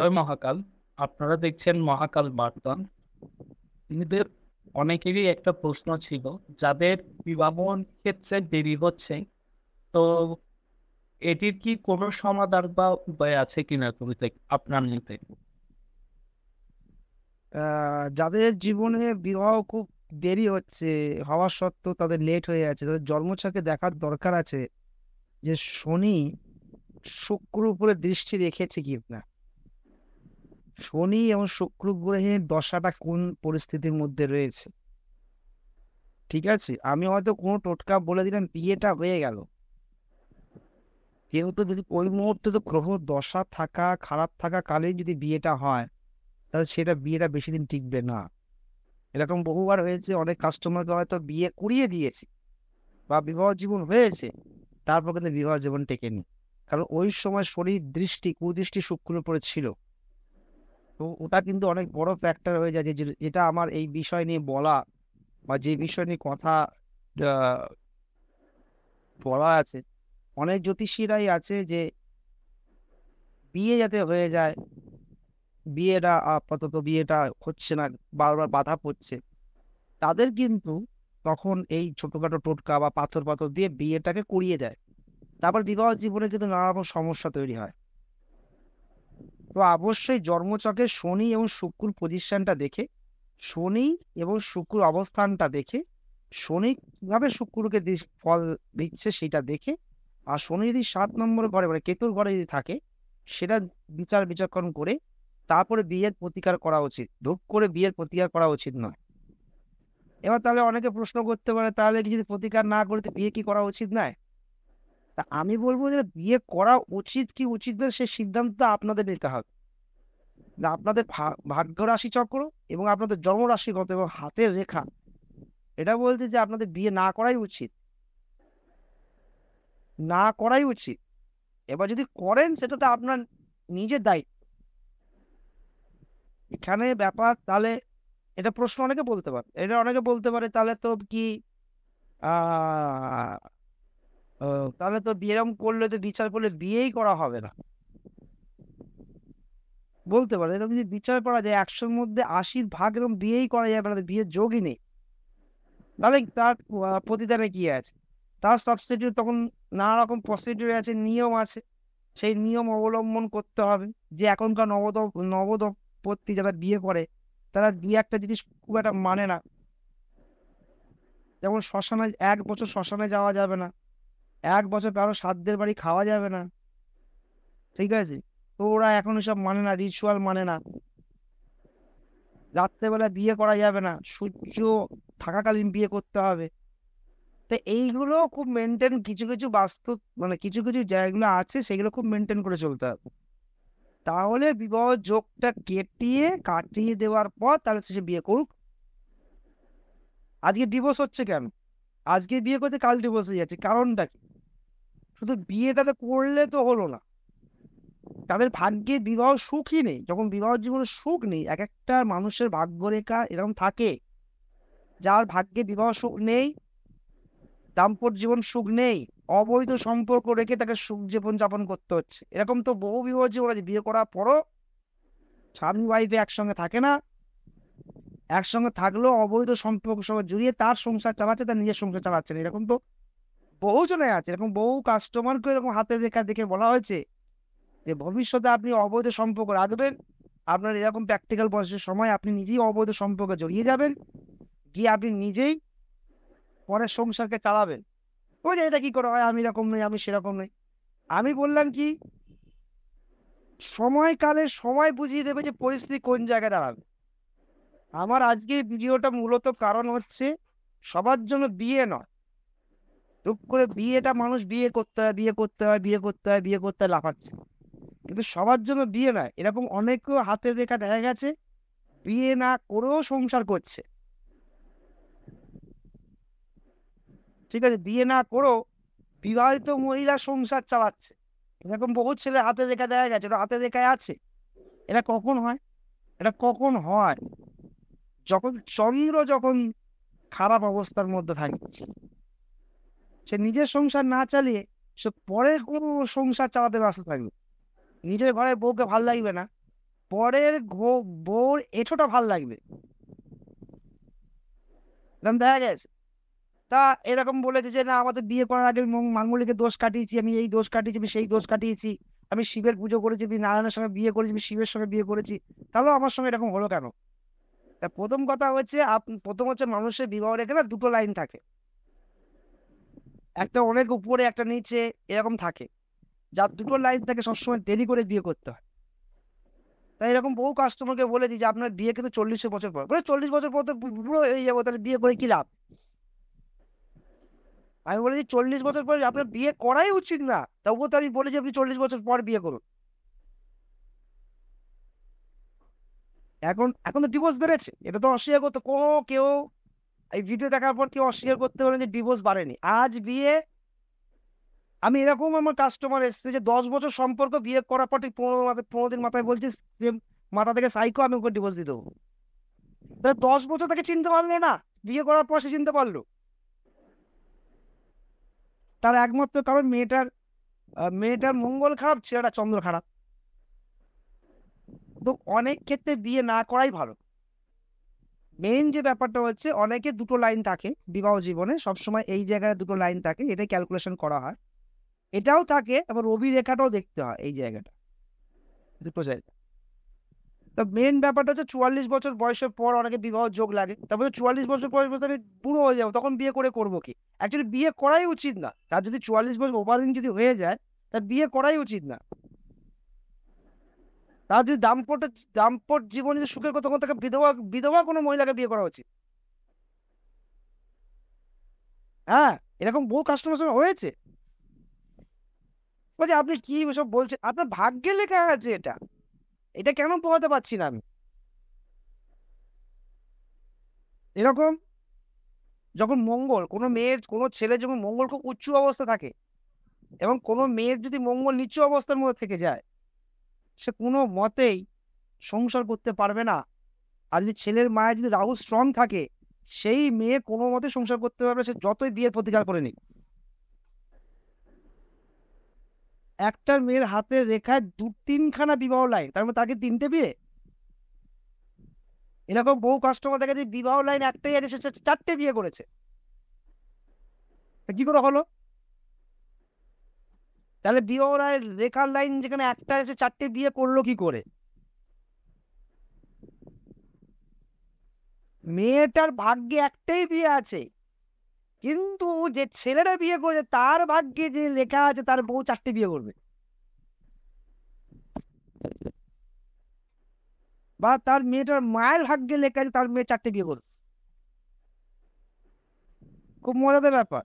জয় মহাকাল। আপনারা দেখছেন মহাকাল বার্তা। এদের অনেকেরই একটা প্রশ্ন ছিল, যাদের বিবাহ ক্ষেত্রে দেরি হচ্ছে, তো এটির কি কোনো সমাধান বা উপায় আছে কিনা তুমি আপনার মতে? যাদের জীবনে বিবাহ খুব দেরি হচ্ছে, হওয়া সত্ত্বেও তাদের লেট হয়ে যাচ্ছে, তাদের জন্মছকে দেখার দরকার আছে যে শনি শুক্র উপরে দৃষ্টি রেখেছে কি না। শনি এবং শুক্র গ্রহের দশাটা কোন পরিস্থিতির মধ্যে রয়েছে। ঠিক আছে, আমি হয়তো কোনো টোটকা বলে দিলাম, বিয়েটা হয়ে গেল, কিন্তু যদি ওই মুহূর্তে তো গ্রহ দশা থাকা খারাপ থাকা কালেই যদি বিয়েটা হয়, তাহলে বিয়েটা বেশি দিন টিকবে না। এরকম বহুবার হয়েছে, অনেক কাস্টমারকে হয়তো বিয়ে করিয়ে দিয়েছে বা বিবাহ জীবন হয়েছে, তারপর কিন্তু বিবাহ জীবন টেকেনি, কারণ ওই সময় শনির দৃষ্টি কুদৃষ্টি শুক্রের উপরে ছিল। তো ওটা কিন্তু অনেক বড় ফ্যাক্টর হয়ে যায়, যেটা আমার এই বিষয় নিয়ে বলা বা যে বিষয় নিয়ে কথা আহ, বলা আছে। অনেক জ্যোতিষীরাই আছে যে বিয়ে যাতে হয়ে যায়, বিয়েটা আপাতত বিয়েটা হচ্ছে না, বারবার বাধা পড়ছে, তাদের কিন্তু তখন এই ছোটখাটো টোটকা বা পাথর পাথর দিয়ে বিয়েটাকে করিয়ে দেয়। তারপর বিবাহ জীবনে কিন্তু নানা রকম সমস্যা তৈরি হয়। তো অবশ্যই জন্মচক্রের শনি এবং শুক্র পজিশনটা দেখে, শনি এবং শুক্র অবস্থানটা দেখে, শনি কিভাবে শুক্রকে ফল দিচ্ছে সেটা দেখে, আর শনি যদি 7 নম্বর ঘরে মানে কেতুর ঘরে যদি থাকে, সেটা বিচারকরণ করে তারপরে বিয়ের প্রতিকার করা উচিত। ধূপ করে বিয়ের প্রতিকার করা উচিত নয়। এবার তাহলে অনেকে প্রশ্ন করতে পারে, তাহলে যদি প্রতিকার না করে তো বিয়ে কি করা উচিত নয়? তা আমি বলবো যে বিয়ে করা উচিত কি উচিত না, সে সিদ্ধান্ত আপনাদের নিতে হবে। না, আপনাদের ভাগ্য রাশি চক্র এবং আপনাদের জন্ম রাশিগত এবং হাতের রেখা এটা বলতে যে আপনাদের বিয়ে না করাই উচিত, না করাই উচিত। এবার যদি করেন সেটা তো আপনার নিজের দায়িত্ব। এখানে ব্যাপার তাহলে, এটা প্রশ্ন অনেকে বলতে পারে, তাহলে তো কি আহ তাহলে তো এরকম করলে তো বিচার করলে বিয়েই করা হবে না, বলতে পারে। এরকম যদি বিচার করা যায় 100-র মধ্যে 80 ভাগ এরকম বিয়েই করা যাবে না, বিয়ের যোগই নেই, তাহলে তার প্রতিদানে কি আছে? তার সাবস্টিটিউট তখন নানা রকম প্রসিডিউর আছে, নিয়ম আছে, সেই নিয়ম অবলম্বন করতে হবে। যে এখনকার নবদম্পতি যারা বিয়ে করে, তারা দুই একটা জিনিস খুব একটা মানে না। যেমন শ্মশানে 1 বছর শ্মশানে যাওয়া যাবে না, 1 বছর কারো সাধ্যের বাড়ি খাওয়া যাবে না। ঠিক আছে, তো ওরা এখন সব মানে না, রিচুয়াল মানে না। রাত্রেবেলা বিয়ে করা যাবে না, সূর্য থাকাকালীন বিয়ে করতে হবে। তো এইগুলো খুব মেনটেন, কিছু কিছু বাস্তব মানে কিছু কিছু জায়গাগুলো আছে, সেগুলো খুব মেনটেন করে চলতে হবে। তাহলে বিবাহ যোগটা কাটিয়ে দেওয়ার পর তাহলে সে বিয়ে করুক। আজকে ডিভোর্স হচ্ছে কেন? আজকে বিয়ে করতে কাল ডিভোর্স হয়ে যাচ্ছে, কারণটা কি? শুধু বিয়েটাতে করলে তো হলো না, তাদের ভাগ্যে বিবাহ সুখই নেই। যখন বিবাহ জীবনে সুখ নেই, এক একটা মানুষের ভাগ্যরেখা এরকম থাকে, যার ভাগ্যে বিবাহ সুখ নেই, দাম্পত্য জীবন সুখ নেই, অবৈধ সম্পর্ক রেখে তাকে সুখ জীবন যাপন করতে হচ্ছে। এরকম তো বহু বিবাহ জীবন আছে, বিয়ে করার পরও স্বামী ওয়াইফে একসঙ্গে থাকে না, একসঙ্গে থাকলেও অবৈধ সম্পর্ক সঙ্গে জড়িয়ে তার সংসার চালাচ্ছে, তার নিজের সংসার চালাচ্ছে না। এরকম তো বহু জনে আছে, এরকম বহু কাস্টমারকে এরকম হাতের রেখা দেখে বলা হয়েছে যে ভবিষ্যতে আপনি অবৈধ সম্পর্ক রাখবেন, আপনার এরকম প্র্যাকটিক্যাল বয়সের সময় আপনি নিজেই অবৈধ সম্পর্কে জড়িয়ে যাবেন, গিয়ে আপনি নিজেই পরের সংসারকে চালাবেন। ওই যে এটা কি করে হয়, আমি এরকম নই, আমি সেরকম নই। আমি বললাম কি, সময়কালে সময় বুঝিয়ে দেবে যে পরিস্থিতি কোন জায়গায় দাঁড়াবে। আমার আজকে ভিডিওটা মূলত কারণ হচ্ছে, সবার জন্য বিয়ে নয়। চুপ করে বিয়েটা মানুষ বিয়ে করতে হয়, বিয়ে করতে হয়, বিয়ে করতে হয়, বিয়ে করতে হয় লাফাচ্ছে, কিন্তু সবার জন্য বিয়ে নয়। এরকম অনেকেও হাতের রেখা দেখা গেছে বিয়ে না করেও সংসার করছে। ঠিক আছে, বিয়ে না করেও বিবাহিত মহিলা সংসার চালাচ্ছে। এরকম বহু ছেলে হাতের রেখা দেখা গেছে, ওরা হাতের রেখায় আছে। এটা কখন হয়? এটা কখন হয়? যখন চন্দ্র যখন খারাপ অবস্থার মধ্যে থাকছে, সে নিজের সংসার না চালিয়ে সে পরের কোনো সংসার চালাতে ব্যস্ত থাকবে। নিজের ঘরে বউকে ভাল লাগবে না, পরের বউর এঁঠোটা ভাল লাগবে, এরকম দেখা গেছে। তা এরকম বলেছে যে না আমাদের বিয়ে করার আগে আমি মাঙ্গলিকের দোষ কাটিয়েছি, আমি এই দোষ কাটিয়েছি, আমি সেই দোষ কাটিয়েছি, আমি শিবের পুজো করেছি, আমি নারায়ণের সঙ্গে বিয়ে করেছি, আমি শিবের সঙ্গে বিয়ে করেছি, তাহলেও আমার সঙ্গে এরকম হলো কেন? তা প্রথম কথা হচ্ছে প্রথম হচ্ছে মানুষের বিবাহ রেখে না দুটো লাইন থাকে, একটা অনেক উপরে একটা নিচে এরকম থাকে, যার দুটো লাইন থাকে সবসময় দেরি করে বিয়ে করতে হয়। তাই এরকম বহু কাস্টমারকে বলেছি যে আপনার বিয়ে কিন্তু 40 বছর পর, 40 বছর পর তো বুড়ো হয়ে যাবো, তাহলে বিয়ে করে কি লাভ? আমি বলেছি 40 বছর পর আপনার বিয়ে করাই উচিত না, তবুও তো আমি বলেছি আপনি 40 বছর পর বিয়ে করুন। এখন এখন তো ডিভোর্স বেড়েছে, এটা তো অস্বীকার করতে কোনো কেউ, এই ভিডিও দেখার পর কেউ অস্বীকার করতে পারেন যে ডিভোর্স বাড়েনি। আজ বিয়ে, আমি এরকম আমার কাস্টমার এসছে যে 10 বছর সম্পর্ক, বিয়ে করার পর ঠিক 15 দিন মাথায় বলছি মাথা থেকে সাইকো, আমি ওকে ডিভোর্স দিয়ে দেবো। তাহলে 10 বছর তাকে চিনতে পারলো না, বিয়ে করার পর সে চিনতে পারলো। তার একমাত্র কারণ মেয়েটার মঙ্গল খারাপ, ছেলেটা চন্দ্র খারাপ। তো অনেক ক্ষেত্রে বিয়ে না করাই ভালো। মেইন যে ব্যাপারটা হচ্ছে অনেকে দুটো লাইন থাকে বিবাহ জীবনে, সবসময় এই জায়গায় দুটো লাইন থাকে, এটাই ক্যালকুলেশন করা হয়, এটাও থাকে, আবার রবি রেখাটাও দেখতে হয় এই জায়গাটা, দুটো জায়গা। তো মেন ব্যাপারটা হচ্ছে 44 বছর বয়সের পর অনেকে বিবাহ যোগ লাগে, তারপরে 44 বছর বয়স বলতে আমি বুড়ো হয়ে যাবো, তখন বিয়ে করে করবো কি? অ্যাকচুয়ালি বিয়ে করাই উচিত না, তার যদি 44 বছর ওভারদিন যদি হয়ে যায় তার বিয়ে করাই উচিত না। তার যদি দাম্পত্য জীবন যদি সুখের কথা, তখন তাকে বিধবা বিধবা কোনো মহিলাকে বিয়ে করা উচিত। হ্যাঁ, এরকম বহু কাস্টমার সঙ্গে হয়েছে। বলছে আপনি কি সব বলছেন, আপনার ভাগ্যে লেখা আছে এটা, এটা কেন পোহাতে পারছি না আমি? এরকম যখন মঙ্গল কোনো মেয়ের কোনো ছেলে যখন মঙ্গল খুব উচ্চ অবস্থা থাকে, এবং কোনো মেয়ের যদি মঙ্গল নিচু অবস্থার মধ্যে থেকে যায়, সে কোনো মতেই সংসার করতে পারবে না। আর যদি ছেলের মায়ের যদি রাহু স্ট্রং থাকে, সেই মেয়ে কোনো মতে সংসার করতে পারবে, সে যতই বিয়ের প্রতিকার করে নিক। একটা মেয়ের হাতের রেখায় 2-3খানা বিবাহ লাইন, তার মানে তাকে 3টে বিয়ে। এরকম বহু কাস্টমার দেখে যে বিবাহ লাইন একটাই আছে, সে 4টে বিয়ে করেছে। কি করে হলো? তাহলে বিবাহ রেখার লাইন যেখানে একটা আছে, 4টে বিয়ে করলো কি করে? মেয়েটার ভাগ্যে একটাই বিয়ে আছে, কিন্তু যে ছেলেটা বিয়ে করেছে তার ভাগ্যে যে লেখা আছে তার বউ 4টে বিয়ে করবে, বা তার মেয়েটার মায়ের ভাগ্যে লেখা আছে তার মেয়ে 4টে বিয়ে করবে। খুব মজাদার ব্যাপার।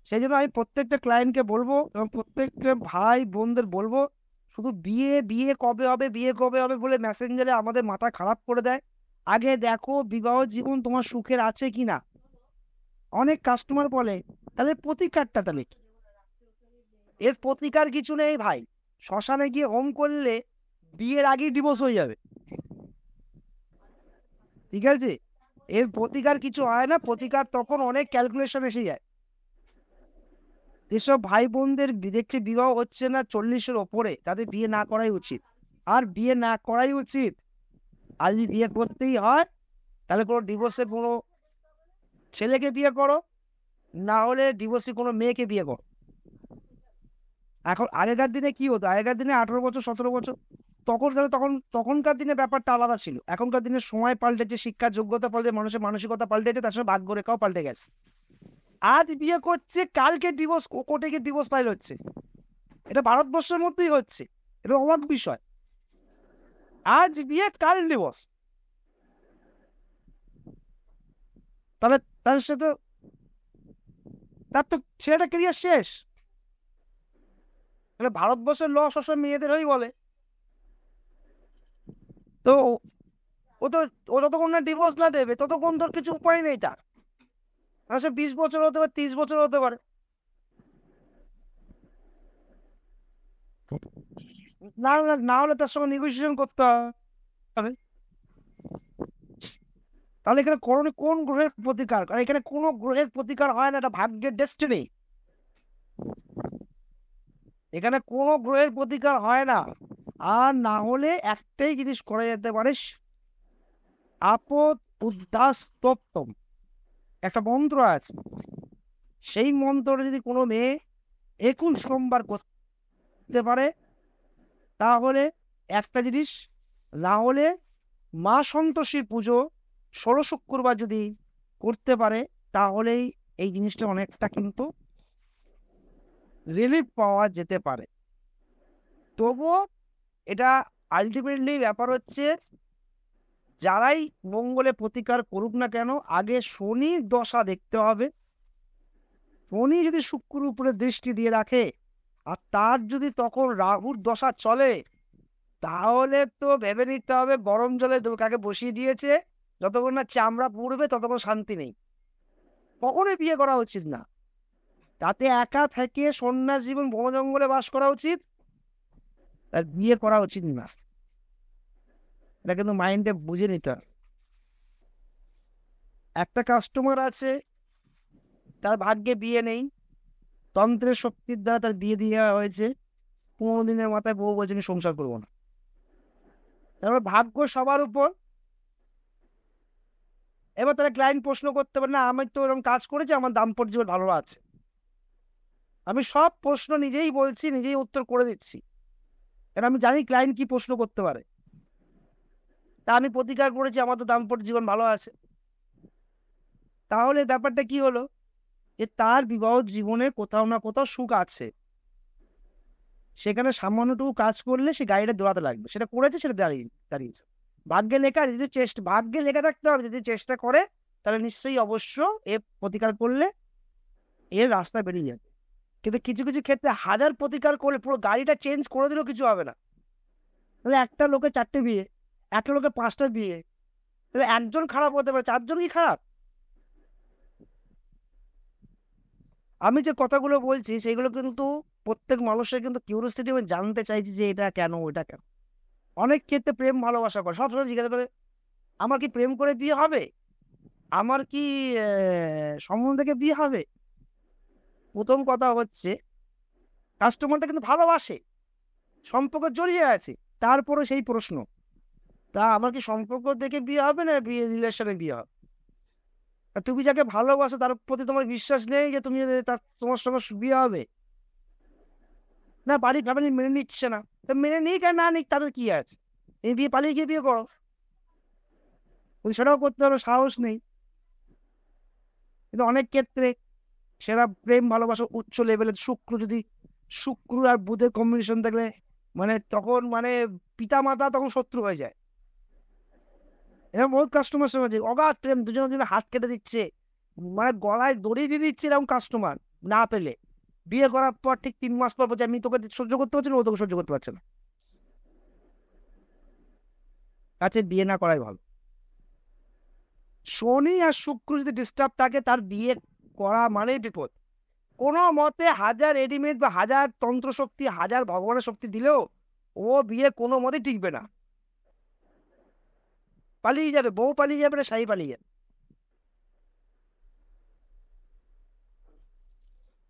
সেই জন্য আমি প্রত্যেকটা ক্লায়েন্টকে বলবো এবং প্রত্যেকটা ভাই বোনদের বলবো, শুধু বিয়ে বিয়ে কবে হবে, বিয়ে কবে হবে বলে মেসেঞ্জারে আমাদের মাথা খারাপ করে দেয়। আগে দেখো বিবাহ জীবন তোমার সুখের আছে কিনা। অনেক কাস্টমার বলে তাহলে প্রতিকারটা তাহলে কি? এর প্রতিকার কিছু নেই ভাই, শ্মশানে গিয়ে হোম করলে বিয়ের আগেই ডিভোর্স হয়ে যাবে, ঠিক আছে? এর প্রতিকার কিছু হয় না, প্রতিকার তখন অনেক ক্যালকুলেশন এসে যায়। যেসব ভাই বোনদের দেখছে বিবাহ হচ্ছে না 40-এর ওপরে, তাদের বিয়ে না করাই উচিত। আর বিয়ে না করাই উচিত। আর যদি বিয়ে করতেই হয় তাহলে কোনো ডিভোর্সে কোনো ছেলেকে বিয়ে করো, না হলে ডিভোর্সে কোনো মেয়েকে বিয়ে করো। এখন আগেকার দিনে কি হতো, আগেকার দিনে 18 বছর 17 বছর, তখনকার দিনে ব্যাপারটা আলাদা ছিল। এখনকার দিনে সময় পাল্টেছে, শিক্ষার যোগ্যতা পাল্টে, মানুষের মানসিকতা পাল্টেছে, তার সঙ্গে ভাগ্যরেখাও পাল্টে গেছে। আজ বিয়ে করছে, কালকে ডিভোর্স, কোর্টে গিয়ে ডিভোর্স ফাইল হচ্ছে। এটা ভারতবর্ষের মধ্যেই হচ্ছে, এটা অবাক বিষয়। আজ বিয়ে কাল ডিভোর্স, তাহলে তার সাথে তার তো ছেলেটা ক্যারিয়ার শেষ। ভারতবর্ষের ল সবসময় মেয়েদের হয়েই বলে। তো ও তো ও যতক্ষণ না ডিভোর্স না দেবে ততক্ষণ তোর কিছু উপায় নেই তার। সে 20 বছর হতে পারে, 30 বছর হতে পারে। না হলে তার সঙ্গে নেগোসিয়েশন করতে হবে। তাহলে এখানে কোন গ্রহের প্রতিকার? এখানে কোনো গ্রহের প্রতিকার হয় না, এটা ভাগ্যের ডেস্টিনি। এখানে কোনো গ্রহের প্রতিকার হয় না। আর না হলে একটাই জিনিস করা যেতে পারে, আপদ উদ্ধাস্তপ্তম একটা মন্ত্র আছে, সেই মন্ত্রটা যদি কোনো মেয়ে 21 সোমবার করতে পারে, তাহলে একটা জিনিস, না হলে মা সন্তোষীর পুজো 16 শুক্রবার যদি করতে পারে, তাহলেই এই জিনিসটা অনেকটা কিন্তু রিলিফ পাওয়া যেতে পারে। তবুও এটা আলটিমেটলি ব্যাপার হচ্ছে, যারাই মঙ্গলে প্রতিকার করুক না কেন, আগে শনির দশা দেখতে হবে। শনি যদি শুক্র উপরে দৃষ্টি দিয়ে রাখে আর তার যদি তখন রাহুর দশা চলে, তাহলে তো ভেবে নিতে হবে গরম জলে কাকে বসিয়ে দিয়েছে, যতক্ষণ না চামড়া পুড়বে ততক্ষণ শান্তি নেই। কখনোই বিয়ে করা উচিত না, তাতে একা থেকে সন্ন্যাস জীবন বন জঙ্গলে বাস করা উচিত, আর বিয়ে করা উচিত না। এটা কিন্তু মাইন্ডে বুঝে নিতে হবে। একটা কাস্টমার আছে, তার ভাগ্যে বিয়ে নেই, তন্ত্রের শক্তির দ্বারা তার বিয়ে দেওয়া হয়েছে, 15 দিনের মাথায় বউ বলছে আমি সংসার করবো না। তারপর ভাগ্য সবার উপর। এবার তারা ক্লায়েন্ট প্রশ্ন করতে পারে, না আমি তো এরকম কাজ করেছি, আমার দাম্পত্য জীবন ভালো আছে। আমি সব প্রশ্ন নিজেই বলছি, নিজেই উত্তর করে দিচ্ছি, কারণ আমি জানি ক্লায়েন্ট কি প্রশ্ন করতে পারে। তা আমি প্রতিকার করেছি, আমার তো দাম্পত্য জীবন ভালো আছে। তাহলে ব্যাপারটা কি হলো, যে তার বিবাহ জীবনে কোথাও না কোথাও সুখ আছে, সেখানে সামান্যটুকু কাজ করলে সে গাড়িটা দৌড়াতে লাগবে, সেটা করেছে, সেটা দাঁড়িয়েছে। ভাগ্যে লেখা, যদি ভাগ্যে লেখা থাকতে হবে, যদি চেষ্টা করে তাহলে নিশ্চয়ই অবশ্য এ প্রতিকার করলে এর রাস্তা বেরিয়ে যাবে। কিন্তু কিছু কিছু ক্ষেত্রে হাজার প্রতিকার করলে পুরো গাড়িটা চেঞ্জ করে দিলেও কিছু হবে না। তাহলে একটা লোকের 4টে বিয়ে, একটা লোকের 5টা বিয়ে, তাহলে একজন খারাপ হতে পারে, 4জন কি খারাপ? আমি যে কথাগুলো বলছি সেগুলো কিন্তু প্রত্যেক মানুষের কিন্তু কিউরিওসিটি, আমি জানতে চাইছি যে এটা কেন, ওটা কেন। অনেক ক্ষেত্রে প্রেম ভালোবাসা করে, সবসময় জিজ্ঞাসা করে আমার কি প্রেম করে বিয়ে হবে, আমার কি সম্বন্ধ থেকে বিয়ে হবে। প্রথম কথা হচ্ছে, কাস্টমারটা কিন্তু ভালোবাসে, সম্পর্ক জড়িয়ে আছে, তারপরে সেই প্রশ্ন, তা আমার কি সম্পর্ক দেখে বিয়ে হবে না বিয়ে রিলেশনে বিয়ে হবে? আর তুমি যাকে ভালোবাসো তার প্রতি তোমার বিশ্বাস নেই যে তুমি তোমার সঙ্গে বিয়ে হবে? না, বাড়ির ফ্যামিলি মেনে নিচ্ছে না, তো মেনে নিক আর না নিক তাদের কি আছে, এই বিয়ে পালিয়ে গিয়ে বিয়ে করো, সেটাও করতে হবে, সাহস নেই। কিন্তু অনেক ক্ষেত্রে সেরা প্রেম ভালোবাসা উচ্চ লেভেলের, শুক্র আর বুধের কম্বিনেশন থাকলে মানে তখন মানে পিতা মাতা তখন শত্রু হয়ে যায়। এরকম বহুত কাস্টমার সঙ্গে অগাধ প্রেম, দুজনের হাত কেটে দিচ্ছে, মানে গলায় দড়ি দিয়ে দিচ্ছে, এরকম কাস্টমার না পেলে বিয়ে করার পর ঠিক 3 মাস পর বলছে আমি তোকে সহ্য করতে পারছি না, ও তোকে সহ্য করতে পারছে না। কাছে বিয়ে না করাই ভালো। শনি আর শুক্র যদি ডিস্টার্ব থাকে, তার বিয়ে করা মানেই বিপদ। কোনো মতে হাজার রেডিমেড বা হাজার তন্ত্র শক্তি, হাজার ভগবানের শক্তি দিলেও ও বিয়ে কোনো মতে টিকবে না, পালিয়ে যাবে, বউ পালিয়ে যাবে না, শাড়ি পালিয়ে যাবে।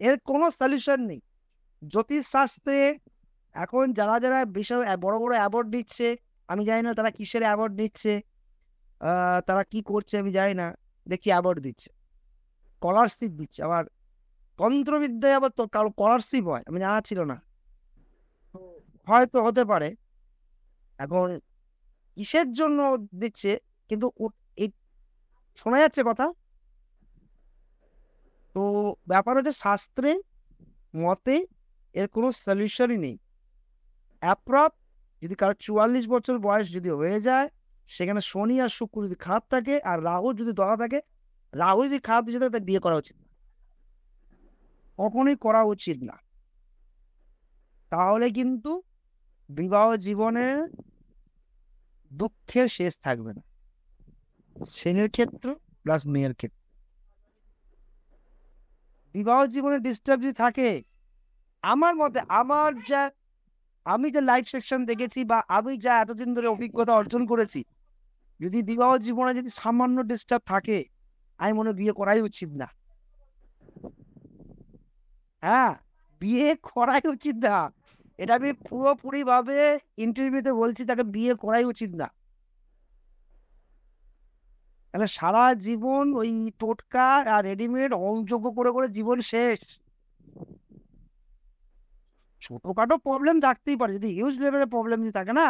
এর কোনো সলিউশন নেই। জ্যোতিষ শাস্ত্রে এখন যারা যারা বিশাল বড় বড় অ্যাওয়ার্ড দিচ্ছে, আমি জানি না তারা কিসের অ্যাওয়ার্ড দিচ্ছে, তারা কি করছে আমি জানি না, দেখি অ্যাওয়ার্ড দিচ্ছে, স্কলারশিপ দিচ্ছে। আবার তন্ত্রবিদ্যায় আবার তো কারো স্কলারশিপ হয়, আমি জানা ছিল না, হয়তো হতে পারে। এখন কিসের জন্য দিচ্ছে, কিন্তু এই শোনা যাচ্ছে কথা। তো ব্যাপার হচ্ছে, শাস্ত্রে মতে এর কোনো সলিউশনই নেই। অ্যাপ্রপ যদি কারো 44 বছর বয়স যদি হয়ে যায়, সেখানে শনি আর শুক্র যদি খারাপ থাকে আর রাহু যদি ধরা থাকে, রাহু যদি খারাপ দিচ্ছে থাকে, তার বিয়ে করা উচিত না, কখনোই করা উচিত না। তাহলে কিন্তু বিবাহ জীবনের দুঃখের শেষ থাকবে না, ছেলের ক্ষেত্র প্লাস মেয়ের ক্ষেত্রে। বিবাহ জীবনে ডিস্টার্ব যদি থাকে, আমার মতে, আমি যে লাইফ সেকশন দেখেছি বা আমি যা এতদিন ধরে অভিজ্ঞতা অর্জন করেছি, যদি বিবাহ জীবনে যদি সামান্য ডিস্টার্ব থাকে, আমি মনে হয় বিয়ে করাই উচিত না। হ্যাঁ, বিয়ে করাই উচিত না। এটা আমি পুরোপুরি ভাবে ইন্টারভিউতে বলছি, তাকে বিয়ে করাই উচিত না। তাহলে সারা জীবন ওই টোটকা আর রেডিমেড হোমযজ্ঞ করে করে জীবন শেষ। ছোটখাটো প্রবলেম থাকতেই পারে, যদি হিউজ লেভেলের প্রবলেম যদি থাকে না,